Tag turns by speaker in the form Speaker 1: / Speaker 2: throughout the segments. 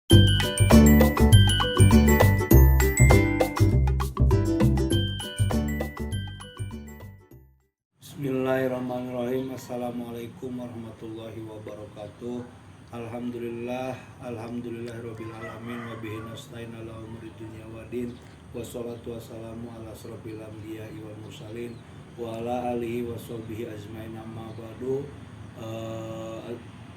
Speaker 1: Bismillahirrahmanirrahim. Assalamualaikum warahmatullahi wabarakatuh. Alhamdulillahirabbil alamin wa bihi nasta'in ala umuri dunya waddin. Wassalatu wassalamu ala asrofil anbiya'i wal mursalin wa ala alihi washabbihi ajmain, amma ba'du.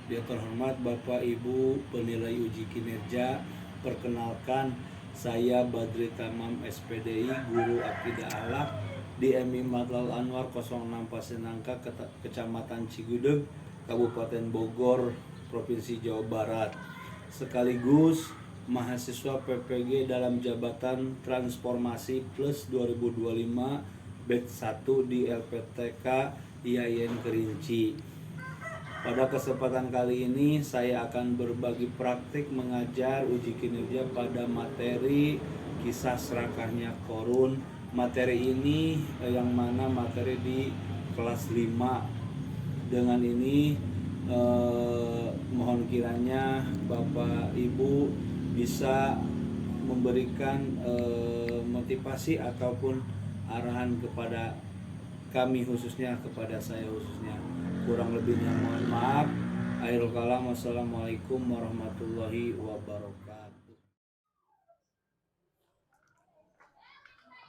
Speaker 1: Yang terhormat Bapak Ibu penilai uji kinerja, perkenalkan saya Badri Tamam SPDI, guru Akidah Akhlak di MI Madlal Anwar 06 Pasenangka, Kecamatan Cigudeg, Kabupaten Bogor, Provinsi Jawa Barat, sekaligus mahasiswa PPG dalam jabatan Transformasi Plus 2025 batch 1 di LPTK IAIN Kerinci. Pada kesempatan kali ini saya akan berbagi praktik mengajar uji kinerja pada materi kisah serakahnya Qorun. Materi ini yang mana materi di kelas 5. Dengan ini mohon kiranya Bapak Ibu bisa memberikan motivasi ataupun arahan kepada kami, khususnya kepada saya khususnya. Kurang lebihnya mohon maaf. Akhirul kalam, wassalamualaikum warahmatullahi wabarakatuh.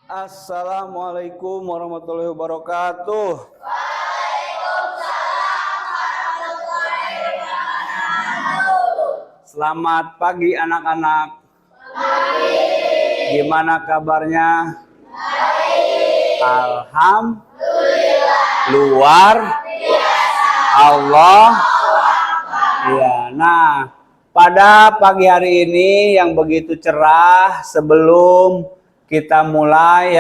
Speaker 1: Assalamualaikum warahmatullahi wabarakatuh.
Speaker 2: Waalaikumsalam warahmatullahi wabarakatuh.
Speaker 1: Selamat pagi anak-anak.
Speaker 2: Pagi.
Speaker 1: Gimana kabarnya?
Speaker 2: Baik.
Speaker 1: Alhamdulillah. Luar Allah. Ya, nah, pada pagi hari ini yang begitu cerah, sebelum kita mulai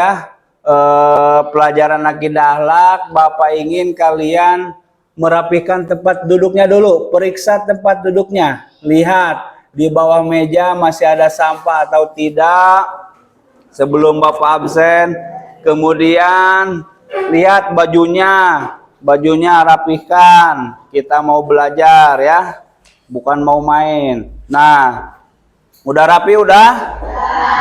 Speaker 1: pelajaran akidah akhlak, Bapak ingin kalian merapikan tempat duduknya dulu. Periksa tempat duduknya. Lihat di bawah meja masih ada sampah atau tidak sebelum Bapak absen. Kemudian lihat bajunya rapihkan. Kita mau belajar ya, bukan mau main. Nah, udah rapi udah?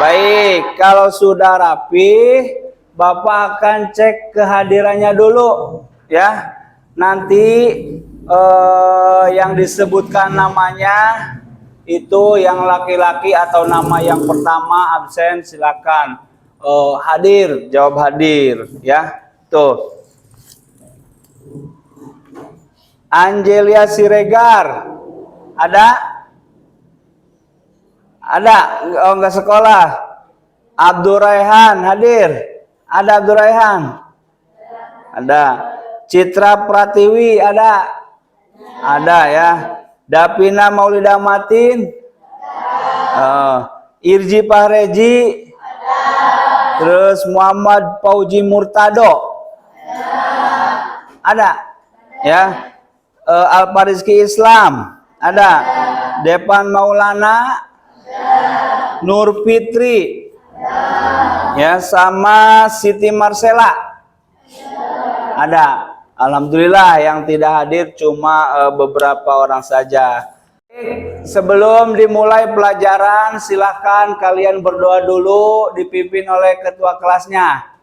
Speaker 1: Baik, kalau sudah rapi, Bapak akan cek kehadirannya dulu ya. Nanti yang disebutkan namanya itu yang laki-laki atau nama yang pertama absen silakan hadir, jawab hadir ya. Tuh. Angelia Siregar ada? Oh, enggak sekolah. Abdurraihan hadir? Ada Abdurraihan? Ada. Citra Pratiwi ada? Ada ya. Davina Maulida Matin? Irji Pahreji? Terus Muhammad Fauji Murtado? Ada? Ya. Alfa Rizki Islam? Ada? Depan Maulana? Nur Fitri? Ya, sama Siti Marcella? Ada. Alhamdulillah yang tidak hadir cuma beberapa orang saja. Sebelum dimulai pelajaran, silahkan kalian berdoa dulu dipimpin oleh ketua kelasnya.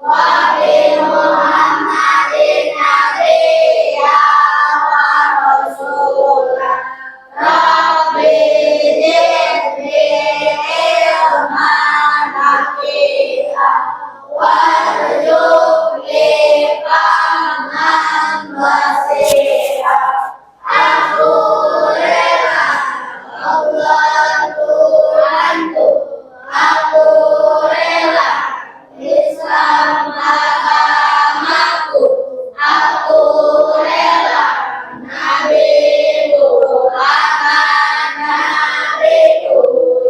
Speaker 2: wa bi Muhammadin nabiyya wa rasulah. Rabbi zidni ilman nafi'an warzuqni fahman wasi'an. Aku rela Allah Tuhanku, aku rela Islam agamaku, aku rela Nabi Muhammad nabiku.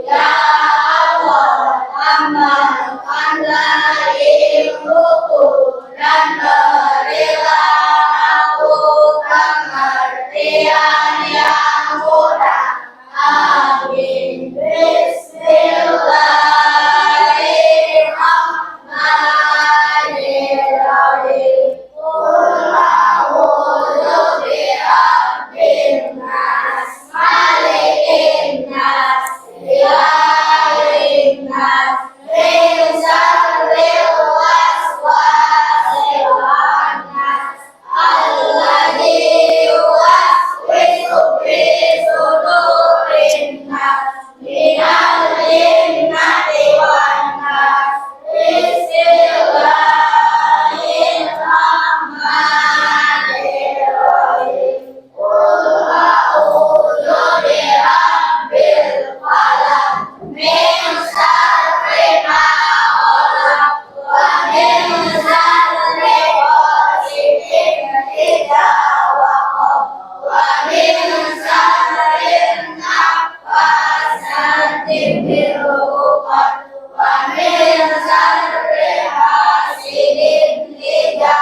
Speaker 2: Ya Allah, amalkanlah ilmuku dan berilah aku pengertian yang mudah. Amin. Bismillahirrahmanirrahim. Qul a'udzu birabbin nas, malikin nas, ilahin nas, min syarril waswasil khannas, alladzi yuwaswisu fi sudurin nas, minal jinnati wan nas. Bismillahirrahmanirrahim. Qul a'udzu birabbil falaq, min syarri ma khalaq, wa min syarri ghasiqin idza waqab, wa min syarri naffasati fil 'uqad, wa min syarri hasidin idza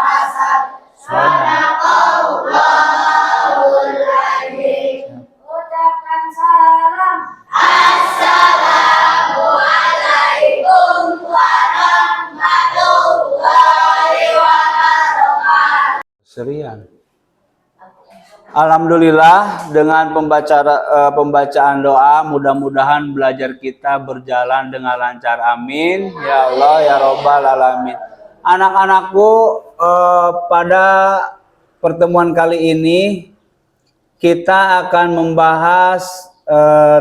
Speaker 2: hasad. Sadaqallahul adzim. Ucapkan salam. Assalamualaikum warahmatullahi wabarakatuh.
Speaker 1: Serian. Alhamdulillah dengan pembacaan doa, mudah-mudahan belajar kita berjalan dengan lancar. Amin. Ya Allah ya Robbal alamin. Anak-anakku, pada pertemuan kali ini kita akan membahas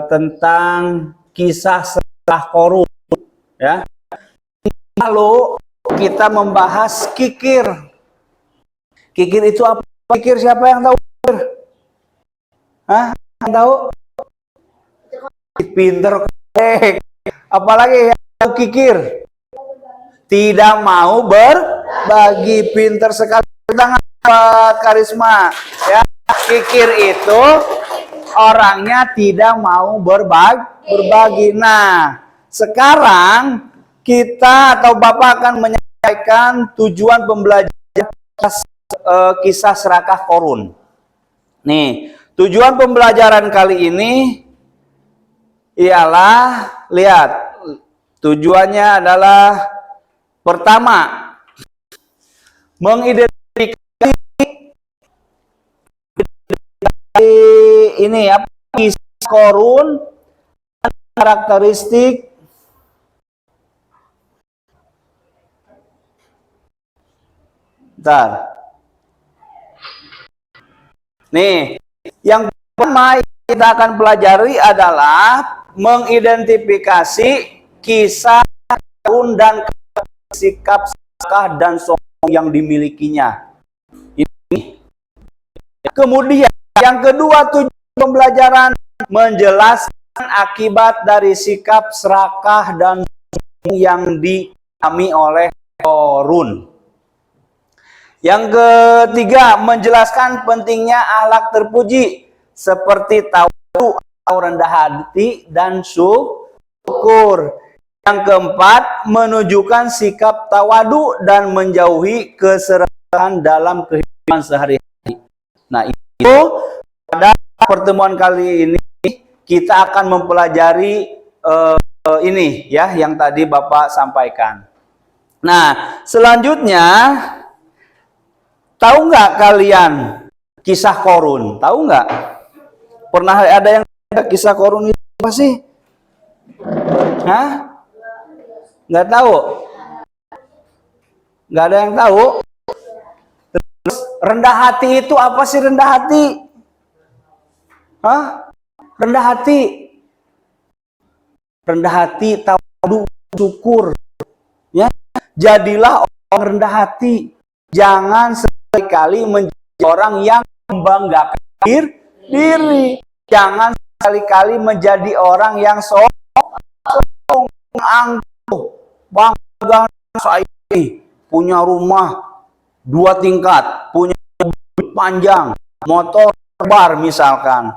Speaker 1: tentang kisah setelah Qorun, ya. Lalu kita membahas kikir. Kikir itu apa? Kikir siapa yang tahu? Hah? Yang tahu? Pinter. Apalagi yang tahu kikir? Tidak mau berbagi. Pinter sekali. Tangan Karisma. Ya, kikir itu orangnya tidak mau berbagi. Nah, sekarang kita atau Bapak akan menyampaikan tujuan pembelajaran kisah serakah Qorun. Nih, tujuan pembelajaran kali ini ialah, lihat, tujuannya adalah pertama, mengidentifikasi ini apa kisah Qorun, karakteristik nih, yang pertama kita akan pelajari adalah mengidentifikasi kisah Qorun dan sikap serakah dan sombong yang dimilikinya. Ini. Kemudian yang kedua, tujuan pembelajaran menjelaskan akibat dari sikap serakah dan sombong yang dialami oleh Qorun. Yang ketiga, menjelaskan pentingnya akhlak terpuji seperti tawadu atau rendah hati dan syukur. Yang keempat, menunjukkan sikap tawadu dan menjauhi keserakahan dalam kehidupan sehari-hari. Nah, itu pada pertemuan kali ini kita akan mempelajari ini ya yang tadi Bapak sampaikan. Nah, selanjutnya, tahu nggak kalian kisah Qorun? Tahu nggak? Pernah ada yang kisah Qorun itu apa sih? Hah? Nggak tahu? Nggak ada yang tahu. Terus rendah hati itu apa sih rendah hati? Hah? Rendah hati. Rendah hati, tahu syukur. Ya, jadilah orang rendah hati. Jangan sekali-kali menjadi orang yang membanggakan diri. Jangan sekali-kali menjadi orang yang sombong, angkuh, bangga saya ini punya rumah 2 tingkat, punya mobil panjang, motor bar misalkan.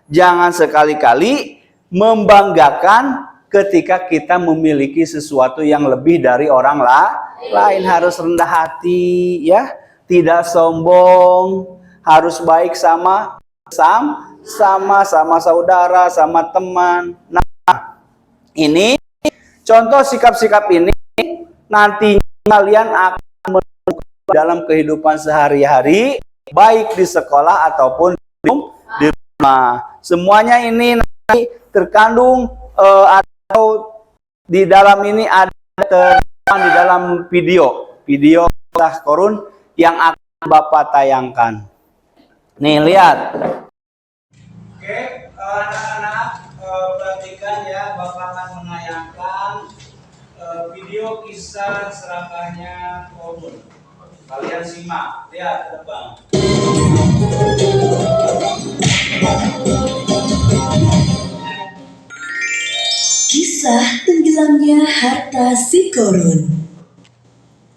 Speaker 1: Jangan sekali-kali membanggakan ketika kita memiliki sesuatu yang lebih dari orang lain. Harus rendah hati, ya, tidak sombong, harus baik sama saudara, sama teman. Nah, ini contoh sikap-sikap ini nanti kalian akan menemukan dalam kehidupan sehari-hari, baik di sekolah ataupun di rumah. Semuanya ini nanti terkandung atau di dalam ini ada terkandung di dalam video kisah Qorun yang akan Bapak tayangkan. Nih, lihat. Oke, anak-anak, perhatikan ya, Bapak akan menayangkan video kisah serakahnya Qorun. Kalian simak, lihat ke depan.
Speaker 3: Kisah tenggelamnya harta si Qorun.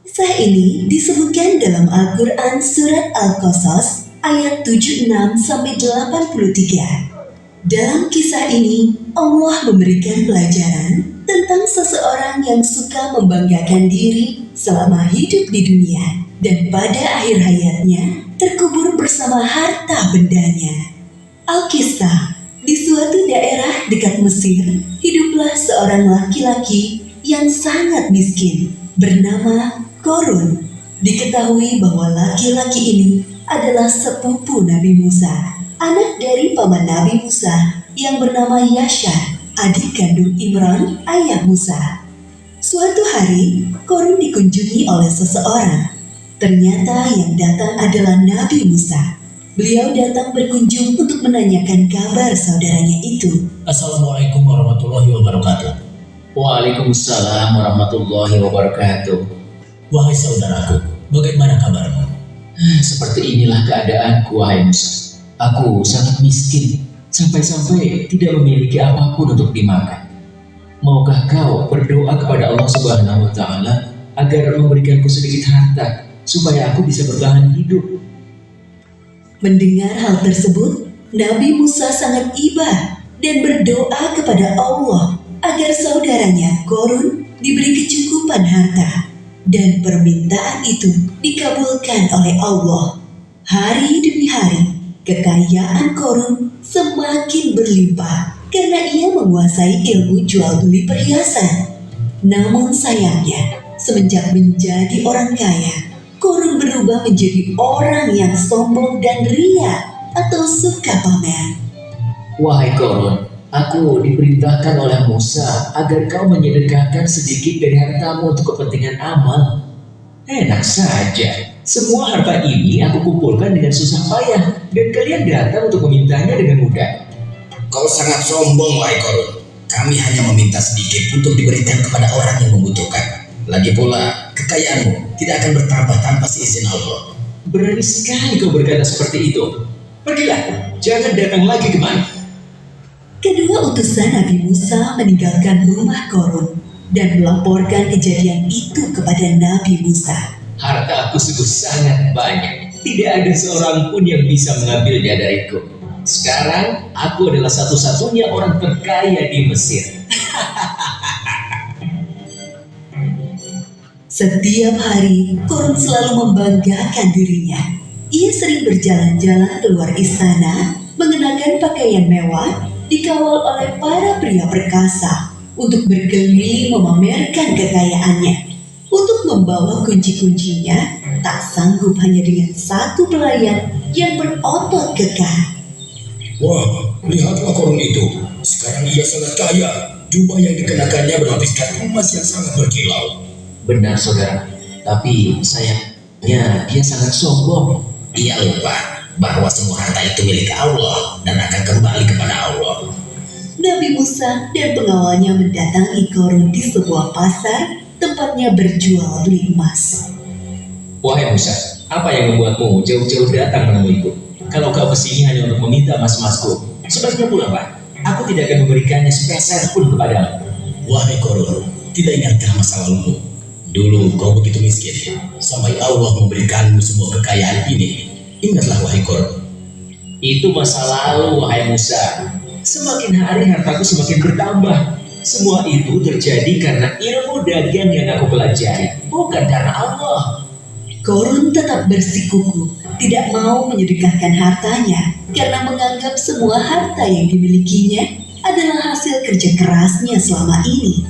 Speaker 3: Kisah ini disebutkan dalam Al-Quran Surat Al-Qasas ayat 76-83. Dalam kisah ini, Allah memberikan pelajaran tentang seseorang yang suka membanggakan diri selama hidup di dunia dan pada akhir hayatnya terkubur bersama harta bendanya. Alkisah, di suatu daerah dekat Mesir, hiduplah seorang laki-laki yang sangat miskin bernama Qorun. Diketahui bahwa laki-laki ini adalah sepupu Nabi Musa, anak dari paman Nabi Musa yang bernama Yashar, adik kandung Imran, ayah Musa. Suatu hari, Qorun dikunjungi oleh seseorang. Ternyata yang datang adalah Nabi Musa. Beliau datang berkunjung untuk menanyakan kabar saudaranya itu.
Speaker 4: Assalamualaikum warahmatullahi wabarakatuh. Waalaikumsalam warahmatullahi wabarakatuh. Wahai saudaraku, bagaimana kabarmu? Seperti inilah keadaanku, wahai Musa. Aku sangat miskin, sampai-sampai tidak memiliki apapun untuk dimakan. Maukah kau berdoa kepada Allah Subhanahu wa Ta'ala agar memberikanku sedikit harta supaya aku bisa bertahan hidup?
Speaker 3: Mendengar hal tersebut, Nabi Musa sangat iba dan berdoa kepada Allah agar saudaranya Qorun diberi kecukupan harta. Dan permintaan itu dikabulkan oleh Allah. Hari demi hari, kekayaan Qorun semakin berlimpah karena ia menguasai ilmu jual beli perhiasan. Namun sayangnya, semenjak menjadi orang kaya, Qorun berubah menjadi orang yang sombong dan ria atau suka pamer.
Speaker 4: Wahai Qorun, aku diperintahkan oleh Musa agar kau menyedekahkan sedikit dari hartamu untuk kepentingan amal. Enak saja, semua harta ini aku kumpulkan dengan susah payah dan kalian datang untuk memintanya dengan mudah.
Speaker 5: Kau sangat sombong, wahai Qorun. Kami hanya meminta sedikit untuk diberikan kepada orang yang membutuhkan. Lagi pula, kekayaanmu tidak akan bertambah tanpa seizin Allah.
Speaker 4: Berani sekali kau berkata seperti itu. Pergilah, jangan datang lagi kemari.
Speaker 3: Kedua utusan Nabi Musa meninggalkan rumah Qorun dan melaporkan kejadian itu kepada Nabi Musa.
Speaker 4: Hartaku sungguh sangat banyak. Tidak ada seorang pun yang bisa mengambilnya dariku. Sekarang, aku adalah satu-satunya orang terkaya di Mesir.
Speaker 3: Setiap hari, Qorun selalu membanggakan dirinya. Ia sering berjalan-jalan keluar istana, mengenakan pakaian mewah, dikawal oleh para pria perkasa untuk berkeliling memamerkan kekayaannya. Untuk membawa kunci-kuncinya, tak sanggup hanya dengan satu pelayan yang berotot kekar.
Speaker 5: Wah, lihatlah Qorun itu. Sekarang ia sangat kaya. Jubah yang dikenakannya berlapiskan emas yang sangat berkilau.
Speaker 4: Benar, saudara. Tapi sayangnya dia sangat sombong.
Speaker 5: Ia lupa bahwa semua harta itu milik Allah dan akan kembali kepada Allah.
Speaker 3: Nabi Musa dan pengawalnya mendatangi Korun di sebuah pasar tempatnya berjual beli emas.
Speaker 4: Wahai Musa, apa yang membuatmu jauh-jauh datang menemuiku? Kalau kau kesini hanya untuk meminta emas-emasku, sebaiknya pulanglah. Aku tidak akan memberikannya sepeser pun kepadamu.
Speaker 5: Wahai Korun, tidak ingatkah masa lalumu? Dulu kau begitu miskin, sampai Allah memberikanmu semua kekayaan ini. Ingatlah wahai Korun.
Speaker 4: Itu masa lalu, wahai Musa. Semakin hari hartaku semakin bertambah. Semua itu terjadi karena ilmu dagang yang aku pelajari, bukan karena Allah.
Speaker 3: Korun tetap bersikukuh, tidak mau menyedekahkan hartanya karena menganggap semua harta yang dimilikinya adalah hasil kerja kerasnya selama ini.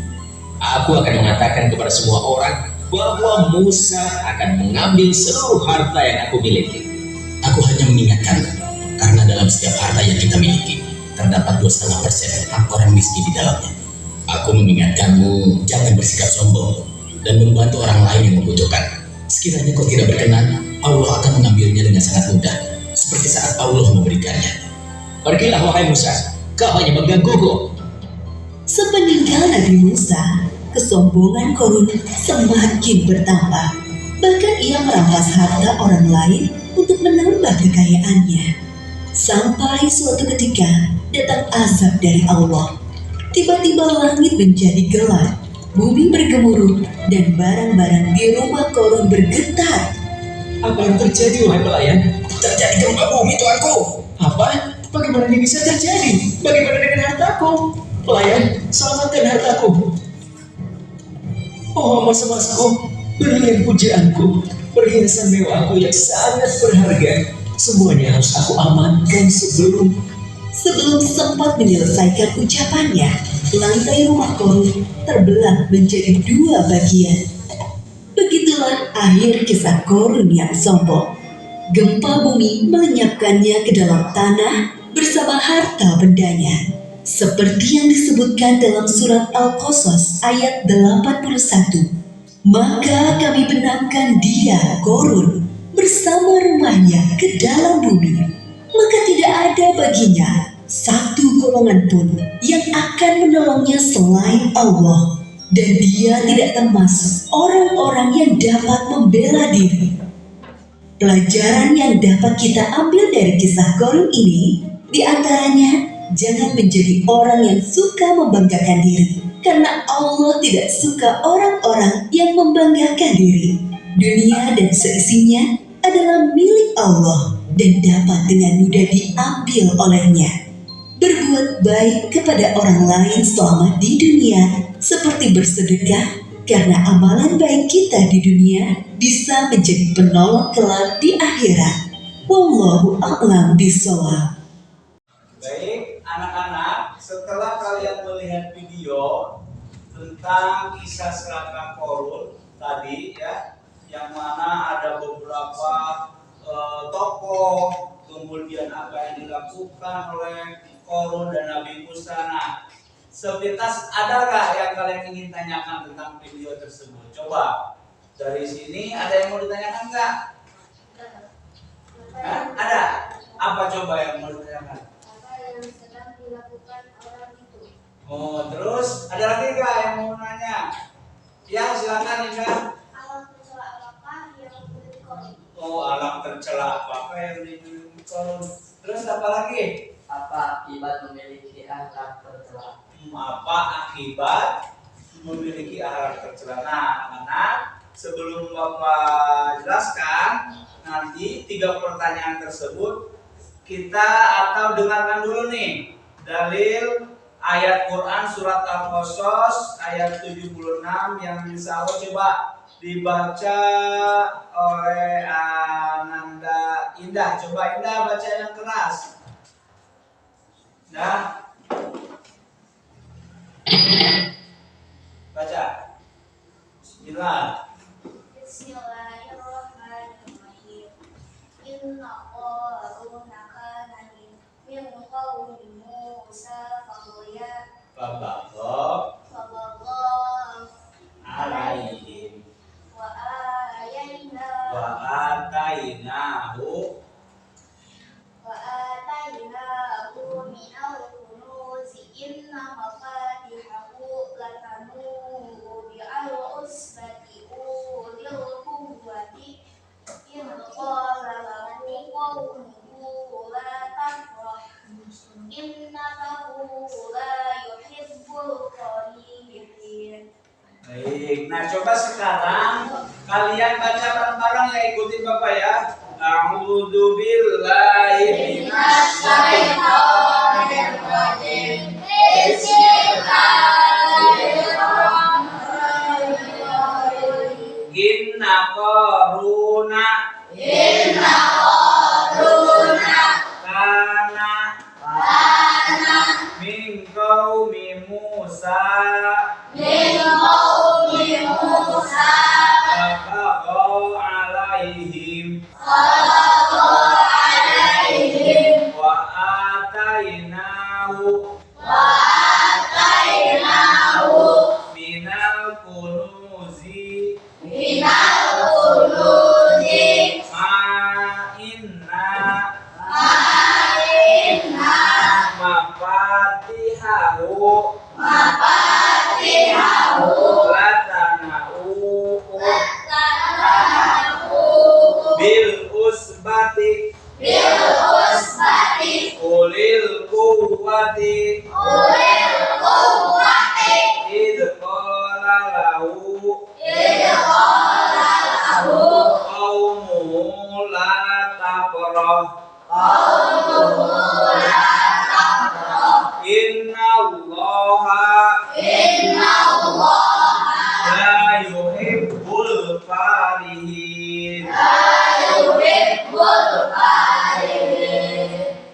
Speaker 4: Aku akan mengatakan kepada semua orang bahwa Musa akan mengambil seluruh harta yang aku miliki.
Speaker 5: Aku hanya mengingatkan, karena dalam setiap harta yang kita miliki, terdapat 2,5% hak orang miskin di dalamnya. Aku mengingatkanmu, jangan bersikap sombong dan membantu orang lain yang membutuhkan. Sekiranya kau tidak berkenan, Allah akan mengambilnya dengan sangat mudah, seperti saat Allah memberikannya.
Speaker 4: Pergilah wahai Musa, kau hanya menggangguku.
Speaker 3: Sepeninggal Nabi Musa, kesombongan Korun semakin bertambah. Bahkan ia merampas harta orang lain untuk menambah kekayaannya. Sampai suatu ketika datang azab dari Allah. Tiba-tiba langit menjadi gelap, bumi bergemuruh, dan barang-barang di rumah Korun bergetar.
Speaker 4: Apa yang terjadi wahai pelayan?
Speaker 5: Terjadi gempa bumi, tuanku.
Speaker 4: Apa? Bagaimana ini bisa terjadi? Bagaimana dengan hartaku? Pelayan, selamatkan hartaku. Oh, emas-emasku, berlian pujaanku, perhiasan mewahku yang sangat berharga. Semuanya harus aku amankan sebelum
Speaker 3: Sempat menyelesaikan ucapannya, lantai rumah Korun terbelah menjadi dua bagian. Begitulah akhir kisah Korun yang sombong. Gempa bumi melenyapkannya ke dalam tanah bersama harta bendanya. Seperti yang disebutkan dalam surat Al-Qasas ayat 81. Maka kami benamkan dia, Korun, bersama rumahnya ke dalam bumi. Maka tidak ada baginya satu golongan pun yang akan menolongnya selain Allah. Dan dia tidak termasuk orang-orang yang dapat membela diri. Pelajaran yang dapat kita ambil dari kisah Korun ini, diantaranya jangan menjadi orang yang suka membanggakan diri, karena Allah tidak suka orang-orang yang membanggakan diri. Dunia dan seisinya adalah milik Allah dan dapat dengan mudah diambil olehnya. Berbuat baik kepada orang lain selama di dunia, seperti bersedekah, karena amalan baik kita di dunia bisa menjadi penolong kelak di akhirat. Wallahu a'lam bishawab.
Speaker 1: Baik, anak-anak, setelah kalian melihat video tentang kisah serakah Korun tadi ya, yang mana ada beberapa tokoh, kemudian apa yang dilakukan oleh Korun dan Nabi Musa. Nah, sepintas ada nggak yang kalian ingin tanyakan tentang video tersebut? Coba dari sini ada yang mau ditanyakan nggak? Ada? Apa coba yang mau ditanyakan?
Speaker 2: Apa yang sedang dilakukan orang itu?
Speaker 1: Oh, terus ada lagi nggak yang mau nanya? Ya, silakan Indra.
Speaker 2: Alam tercela apakah yang memiliki Korun?
Speaker 1: Oh, alam tercela apa yang dimiliki Korun? Terus apa lagi?
Speaker 6: Apa akibat memiliki akhlak tercela?
Speaker 1: Apa akibat memiliki akhlak tercela? Nah, anak, sebelum Bapak jelaskan, nanti 3 pertanyaan tersebut kita atau dengarkan dulu nih dalil ayat Quran surat Al-Qasas ayat 76 yang insya Allah coba dibaca oleh Ananda Indah. Coba Indah baca yang keras. Nah, baca. Bismillah.
Speaker 2: Bismillahirrahmanirrahim. Inna Qaruna kana min qaumi Musa
Speaker 1: Babakok
Speaker 2: fabagha
Speaker 1: alaihim
Speaker 2: wa
Speaker 1: atainahu
Speaker 2: وآتيناه من الكنوز إن مفاتحه لتنوء بالعصبة أولي القوة إذ قال له قومه لا تفرح إن الله لا يحب الفرحين.
Speaker 1: Baik, nah coba sekarang kalian baca bareng-bareng ya, ikutin Bapak ya. A'udzu billahi minasy syaithanir rajim.
Speaker 2: Bismillahirrahmanirrahim.
Speaker 1: Inna qaruna kana min qaumi Musa fabagha alaihim wa atainahu minal kunuzi ma inna mafatihahu latanau bil usbati ulil quwwati idh qala lahu qaumuhu la tafrah innallaha la yuhibbul farihin.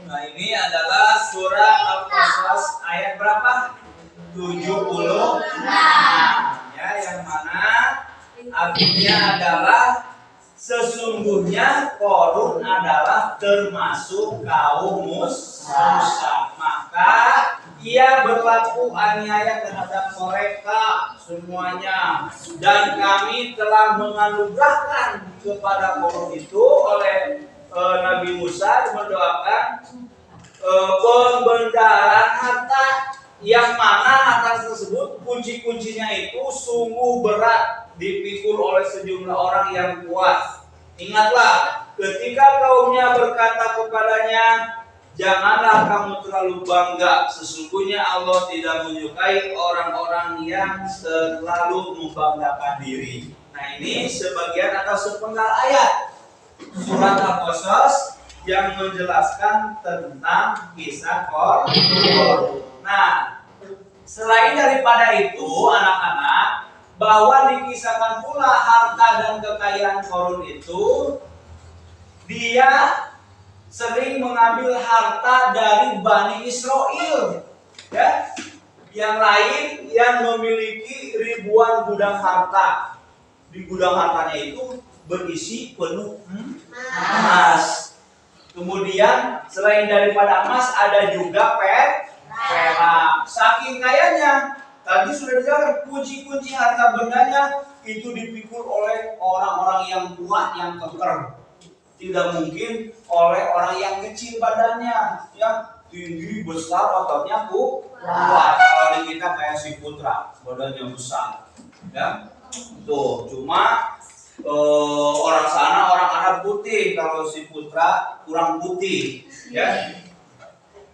Speaker 1: Nah, ini adalah surah Al-Qasas ayat berapa? 76. Ya, yang mana artinya adalah sesungguhnya Qarun adalah termasuk kaum Musa. Maka ia berlaku aniaya terhadap mereka semuanya, dan kami telah menganugerahkan kepada Qarun itu oleh Nabi Musa mendoakan pembendaharaan harta, yang mana harta tersebut kunci-kuncinya itu sungguh berat dipikul oleh sejumlah orang yang kuat. Ingatlah ketika kaumnya berkata kepadanya, janganlah kamu terlalu bangga, sesungguhnya Allah tidak menyukai orang-orang yang selalu membanggakan diri. Nah, ini sebagian atau sepenggal ayat surat Al-Qasas yang menjelaskan tentang kisah Qarun. Nah, selain daripada itu anak-anak, bahwa dikisahkan pula harta dan kekayaan Qarun itu, dia sering mengambil harta dari Bani Israel, ya. Yang lain yang memiliki ribuan gudang harta. Di gudang hartanya itu berisi penuh emas. Kemudian selain daripada emas ada juga perak. Saking kayanya, tadi sudah dijelaskan kunci-kunci harta bendanya itu dipikul oleh orang-orang yang kuat, yang keker. Tidak mungkin oleh orang yang kecil badannya, ya, tinggi besar ototnya kuat. Kalau di kita kayak si Putra, badannya besar, ya. Tuh, cuma orang sana orang Arab putih, kalau si Putra kurang putih, ya.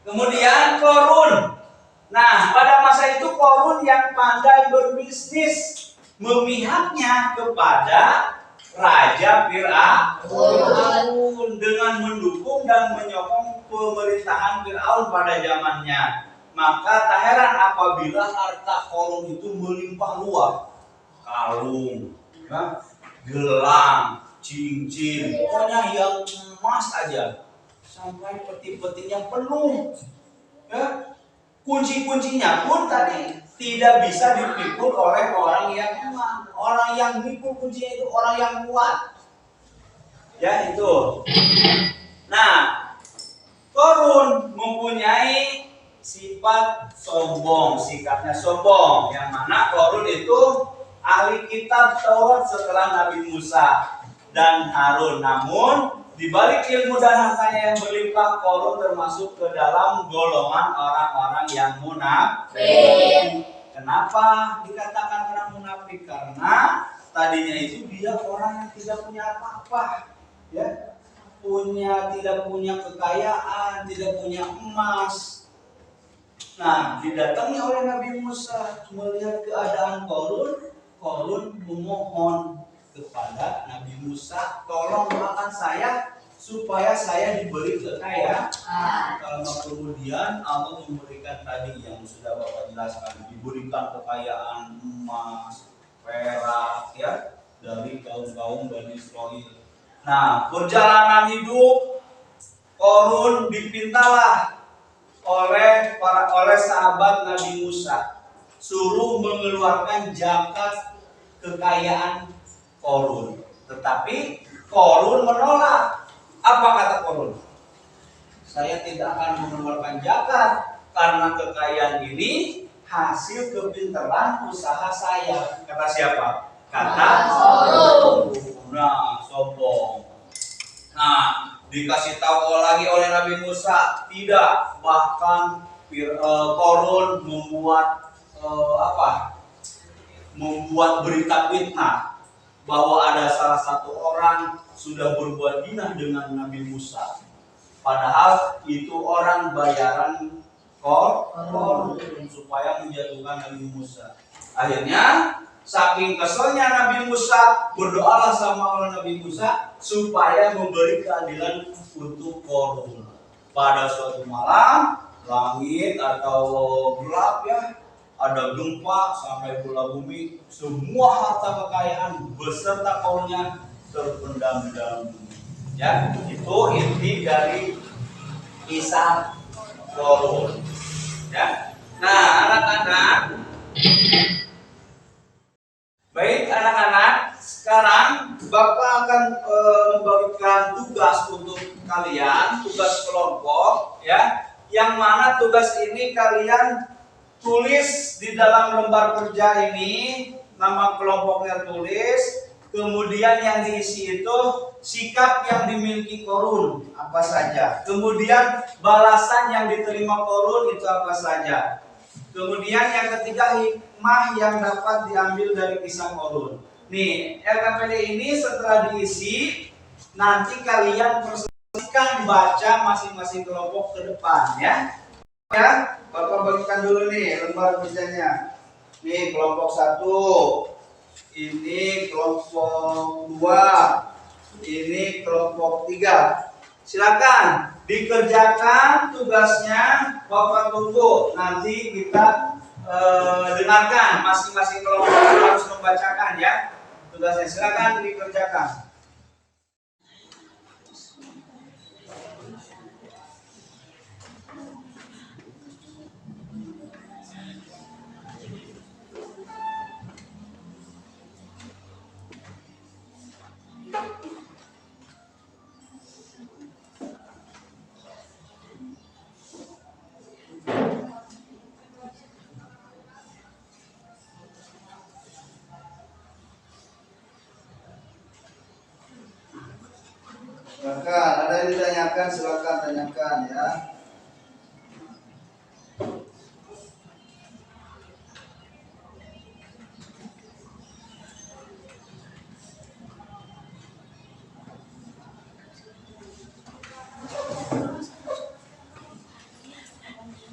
Speaker 1: Kemudian Qarun. Nah, pada masa itu Qarun yang pandai berbisnis, memihaknya kepada Raja Fir'aun dengan mendukung dan menyokong pemerintahan Fir'aun pada zamannya. Maka tak heran apabila harta Qarun itu melimpah ruah. Kalung, ya, gelang, cincin, pokoknya yang emas aja, sampai peti-petinya penuh. Ya. Kunci-kuncinya pun tadi tidak bisa dipikul oleh orang yang kuat. Orang yang dipikul kuncinya itu orang yang kuat. Ya, itu. Nah, Qarun mempunyai sifat sombong, sikapnya sombong. Yang mana Qarun itu ahli kitab Taurat setelah Nabi Musa. dan Harun. Namun di balik ilmu dan hartanya yang berlimpah, Korun termasuk ke dalam golongan orang-orang yang munafik. Kenapa dikatakan orang munafik? Karena tadinya itu dia orang yang tidak punya apa-apa, ya, tidak punya kekayaan, tidak punya emas. Nah, didatangi oleh Nabi Musa melihat keadaan Korun. Korun memohon kepada Nabi Musa, tolong doakan saya supaya saya diberi kekayaan. Kalau kemudian Allah memberikan tadi yang sudah Bapak jelaskan, diberikan kekayaan emas, perak, ya, dari kaum-kaum Bani Israel. Nah, perjalanan hidup Korun dipintalah oleh sahabat Nabi Musa, suruh mengeluarkan zakat kekayaan Korun. Tetapi Korun menolak. Apa kata Korun? Saya tidak akan mengeluarkan zakat karena kekayaan ini hasil kepintaran usaha saya. Kata siapa? Kata Korun. Nah, sombong. Nah, dikasih tahu lagi oleh Nabi Musa, tidak. Bahkan Korun membuat berita fitnah bahwa ada salah satu orang sudah berbuat zina dengan Nabi Musa. Padahal itu orang bayaran Korun supaya menjatuhkan Nabi Musa. Akhirnya saking keselnya Nabi Musa, berdoalah sama Nabi Musa supaya memberi keadilan untuk Korun. Pada suatu malam, langit atau gelap, ya, ada gempa sampai bola bumi, semua harta kekayaan beserta Korunnya terpendam di dalam bumi. Ya, itu inti dari kisah Korun. Ya. Nah, anak-anak, baik anak-anak, sekarang Bapak akan membagikan tugas untuk kalian, tugas kelompok, ya. Yang mana tugas ini kalian tulis di dalam lembar kerja ini, nama kelompoknya tulis, kemudian yang diisi itu sikap yang dimiliki Korun apa saja, kemudian balasan yang diterima Korun itu apa saja, kemudian yang ketiga hikmah yang dapat diambil dari kisah Korun. Nih, LKPD ini setelah diisi, nanti kalian presentasikan baca masing-masing kelompok ke depan, ya. Ya, Bapak bagikan dulu nih lembar kerjanya. Nih kelompok 1, ini kelompok 2, ini kelompok 3. Silakan dikerjakan tugasnya, Bapak tunggu. Nanti kita dengarkan masing-masing kelompok harus membacakan, ya, tugasnya. Silakan dikerjakan. Silakan, ada yang ditanyakan, silakan tanyakan, ya.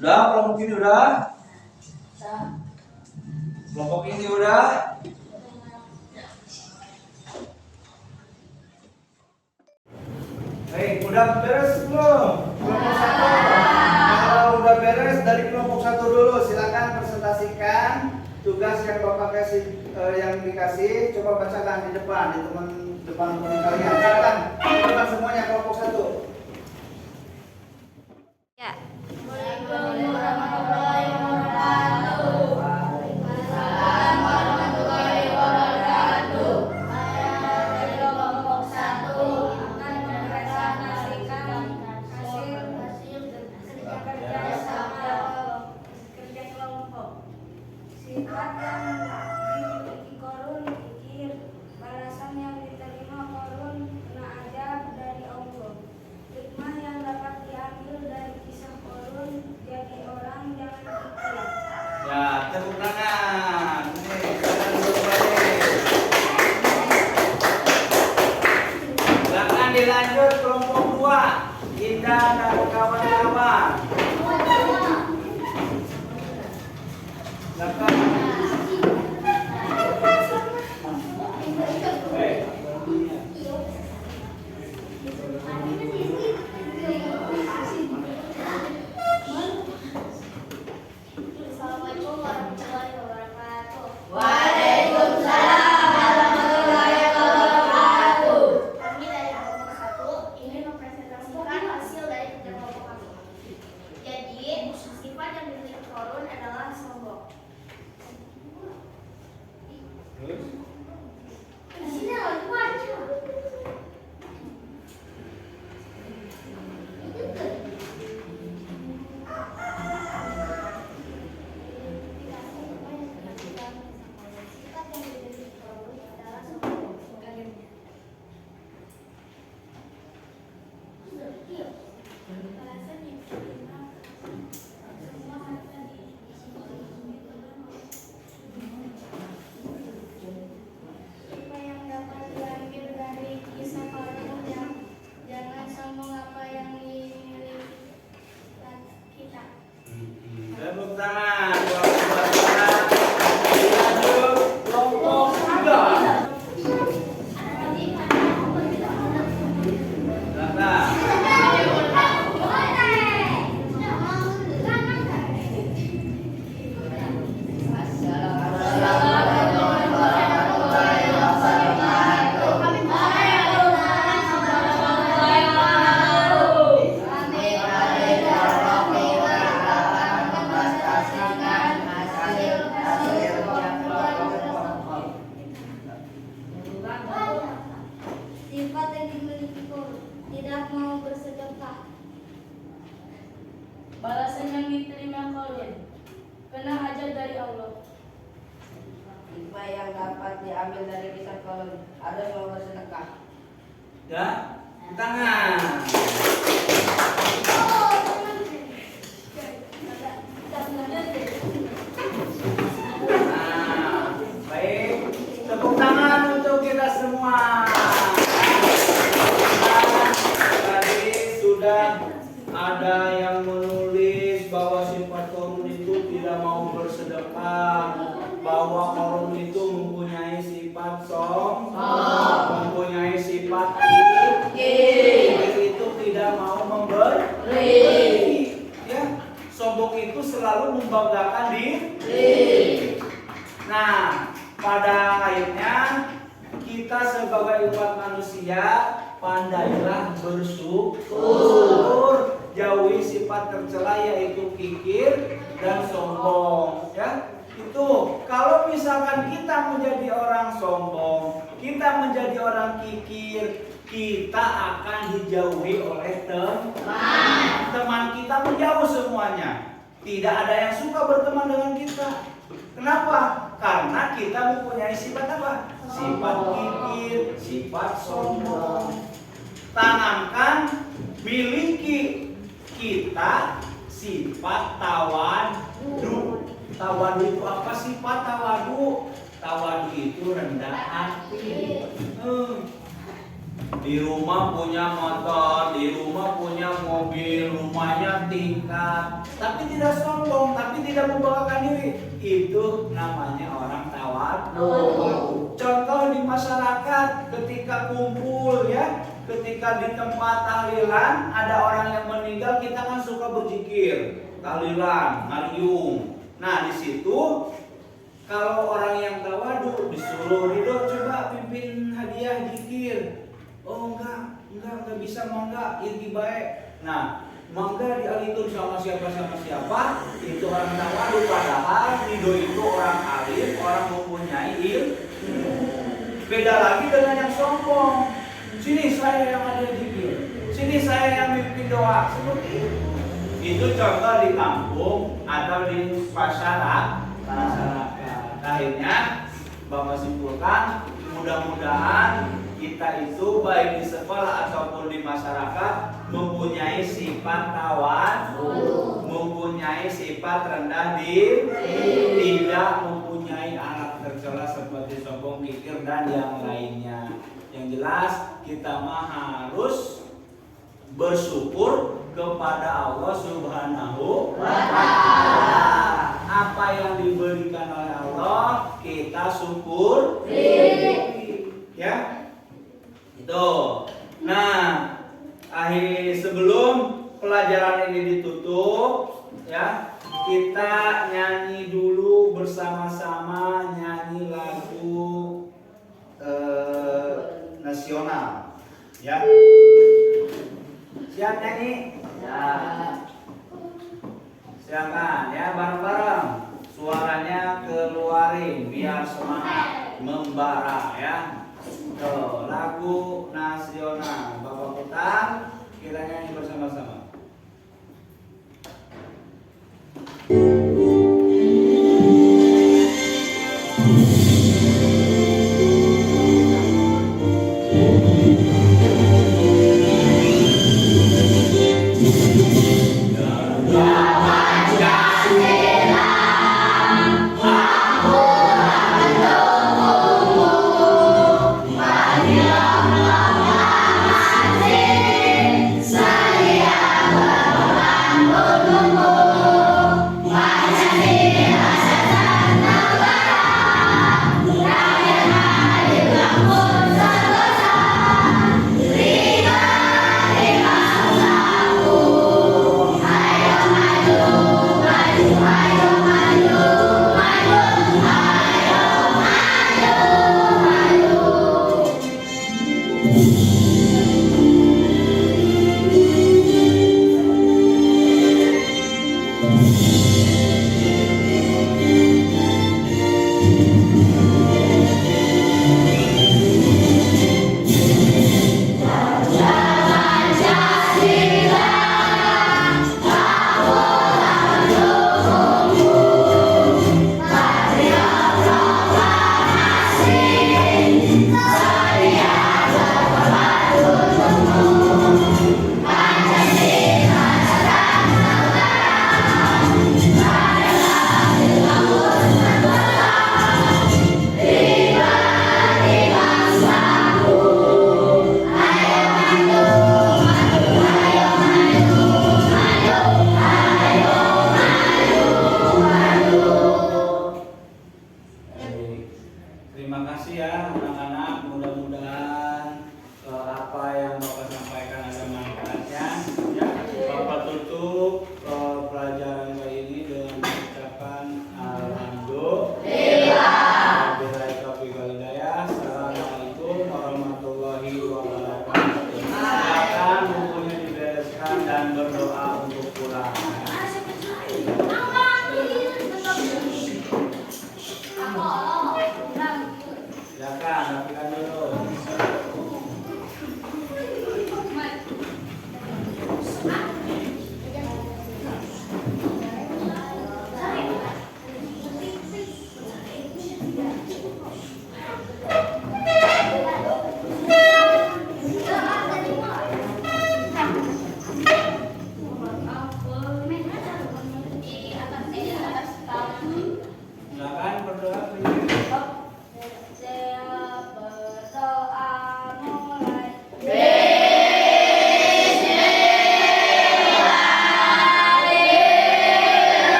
Speaker 1: Udah, kelompok ini udah? Kelompok ini udah? Baik, udah beres belum? Kelompok 1. Kalau udah beres, dari kelompok 1 dulu silakan presentasikan tugas yang Bapak kasih, yang dikasih. Coba bacakan di depan, di depan kalian. Silakan, silakan semuanya kelompok 1.
Speaker 2: Ya. Waalaikumsalam warahmatullahi wabarakatuh. Waalaikumsalam warahmatullahi wabarakatuh. Saya dari kelompok 1 akan mempresentasikan hasil kerja sama kerja kelompok. Sifat yang dimiliki Korun, pikir balasan yang diterima Korun
Speaker 1: lanjut kelompok 2. Indah dan kawan-kawan. Silakan.
Speaker 2: Assalamualaikum warahmatullahi wabarakatuh.
Speaker 7: Waalaikumsalam warahmatullahi wabarakatuh.
Speaker 2: Kami dari kelompok 1 ingin mempresentasikan hasil dari kerja kelompok kami. Jadi, sifat yang dimiliki korun adalah sombong. Di sini lagi baca. Sifat yang dimiliki korun adalah sombong. Apa yang dapat diambil dari kisah Korun yang jangan sombong apa yang dimiliki kita.
Speaker 1: Tepuk tangan buat kita. Lanjut kelompok 3. Silakan.
Speaker 2: Sifat yang dimiliki Korun tidak mau bersedekah.
Speaker 7: Balasan yang diterima Korun kena ajar dari Allah.
Speaker 6: Hikmah yang dapat diambil dari kisah Korun harus mau bersedekah.
Speaker 1: Ya, tangan. Nah, baik. Tepuk tangan untuk kita semua. Tadi sudah ada yang menulis bahwa sifat korun itu tidak mau bersedekah, bahwa korun itu mempunyai sifat mempunyai sifat itu tidak mau memberi. Ya, sombong itu selalu membanggakan diri. Nah, pada akhirnya kita sebagai umat manusia pandailah bersyukur, jauhi sifat tercela yaitu kikir dan sombong. Ya, itu kalau misalkan kita menjadi orang sombong, kita menjadi orang kikir, kita akan dijauhi oleh teman kita menjauh semuanya. Tidak ada yang suka berteman dengan kita. Kenapa? Karena kita mempunyai sifat apa? Sifat kikir, sifat sombong. Tanamkan, miliki kita sifat tawadu. Tawadu itu apa? Sifat tawadu. Tawadu itu rendah hati. Di rumah punya motor, di rumah punya mobil, rumahnya tingkat, tapi tidak sombong, tapi tidak membanggakan diri. Itu namanya orang tawadu. Contoh di masyarakat ketika kumpul ya, ketika di tempat tahlilan ada orang yang meninggal, kita kan suka berzikir, tahlilan, ngariung. Nah, di situ kalau orang yang tawadu disuruh Ridho coba pimpin hadiah zikir. Oh enggak bisa, mangga ini baik. Nah, mangga dialihkan sama siapa, itu orang tawadu. Padahal Ridho itu orang alim, orang mempunyai ilmu. Beda lagi dengan yang sombong. Sini saya yang ada zikir, sini saya yang mimpin doa, seperti itu. Itu contoh di kampung atau di masyarakat. Akhirnya Bapak simpulkan, mudah-mudahan kita itu baik di sekolah ataupun di masyarakat mempunyai sifat tawadu, mempunyai sifat rendah diri, tidak mempunyai alat tercela seperti sombong, kikir dan yang lainnya. Yang jelas kita mah harus bersyukur kepada Allah Subhanahu wa Ta'ala. Apa yang diberikan oleh Allah kita syukur. Ya, itu. Nah, sebelum pelajaran ini ditutup, ya, kita nyanyi dulu bersama-sama, nyanyi lagu nasional, ya. Siap nyanyi? Ya. Silakan ya, bareng-bareng. Suaranya keluarin biar semangat membara ya. Tuh, lagu nasional. Bapak putar, kita nyanyi bersama-sama.
Speaker 3: Thank you.